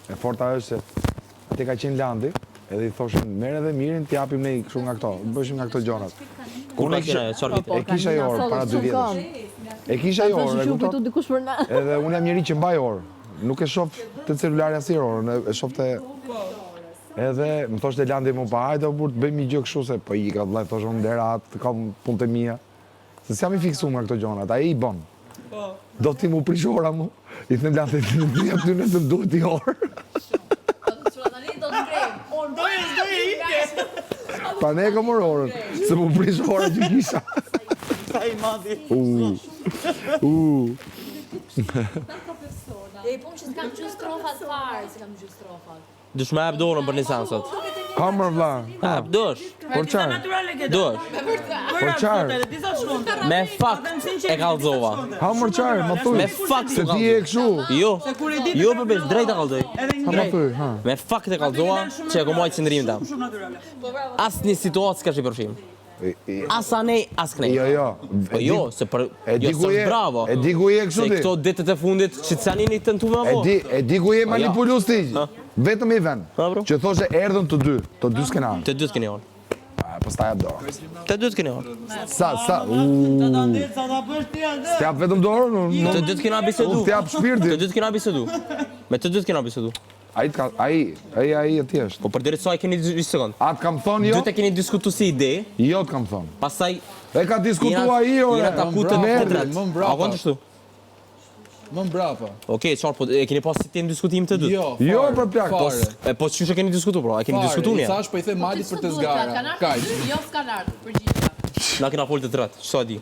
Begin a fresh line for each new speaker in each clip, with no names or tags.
E forta është se ati ka qenë Landi, edhe i thoshin merr edhe mirin t'japim ne kështu nga këto, bëshim nga këto gjonat.
Unë e
kisha jo orë para 2 vjetësh. E kisha jo orë, e kupton? Edhe unë jam njëri që mbaj orë. Nuk e shoh të celulari asnjë orën, e shoh të edhe më thoshte Landi më pa hajde burr të bëjmë një gjë kështu se po i ka vllai thoshte unë dera atë kam punët e mia. Se s'jam i fiksuar nga këto gjonat, ai i bën. Do ti mu prish ora mu, i them Landi ti jap ty nëse duhet ti orë. Pa ne kam orën, se mu prish ora që kisha.
Sa i madhi.
E po që s'kam gjë strofat fare, s'kam gjë strofat.
Dush me hap dorën për licencët.
Hamër vlla.
Hap, dush.
Por çfarë?
Dush.
Por çfarë?
Me fakt e kallzova.
Hamër çfarë? Ma thuj.
Me fakt
Se ti je kështu.
Jo. Jo për besh, drejt e kallzoj.
Ha ma thuj, ha.
Me fakt e kallzova që e komoj qëndrimin tam. Asnjë situatë s'ka shi përfshim. As anej, as knej.
Jo.
Po jo, se për jo s'është bravo.
E di ku je kështu
Se
ti.
këto ditët e fundit që canini të tentuar apo?
E di ku je manipulues ti. Vetëm i vën. Që thoshe erdhën të dy skenar.
Të dy s'keni orë.
Pastaj jap dorë.
Të dy s'keni orë.
Sa. T'jap vetëm dorën?
Të dy t'kena bisedu.
T'jap shpirtin.
Të dy t'kena bisedu. Me të dy t'kena bisedu.
Ai atje është.
Po për deri sa e keni 2 sekond.
Atë kam thonë jo?
Dy të keni diskutu si ide.
Jo të kam thonë.
Pastaj
E ka diskutua i ore.
jena taku të tjetrat. A kon të shtu?
Më mbrapa.
Okej, çfarë po e keni pas si tem diskutim të dy?
Jo për plak.
Po çu e keni diskutuar pra? E keni diskutuar ja.
Thash po i them Malit për të zgara. Kaq.
Jo s'kan ardhur përgjigje.
Na kena fol të tret. Ç'sa di?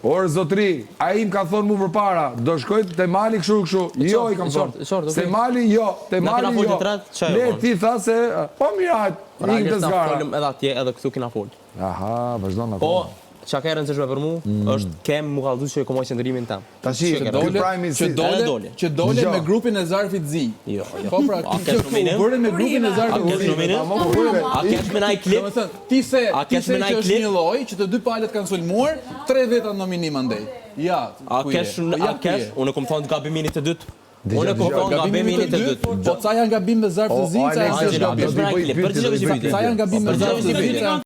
Orë zotri, ai më ka thonë mu përpara, do shkoj te Mali kështu. Jo i kam thonë. Se Mali jo, te Mali jo.
Na kena fol të tret, ç'ajo?
Le ti tha se po mirë, ik të zgara.
Folëm edhe atje edhe këtu kena fol.
Aha, vazhdon atë.
Po, çka ka rëndësishme për mua është kem mu kallëzu që e komoj qëndrimin tam.
Tashi
që dole me grupin e Zarfit Zi.
Jo.
Po pra, bëre me grupin e Zarfit Zi.
A kesh me naj klip?
Ti se që është një lloj që të dy palët kanë sulmuar, 3 veta nominim andej. Ja.
A kesh, unë kom thonë gabimin të dytë. Unë kom thonë gabimin të dytë.
Po ca janë gabim me Zarfit Zi, ca janë
Përgjigje
gabim me Zarfit Zi.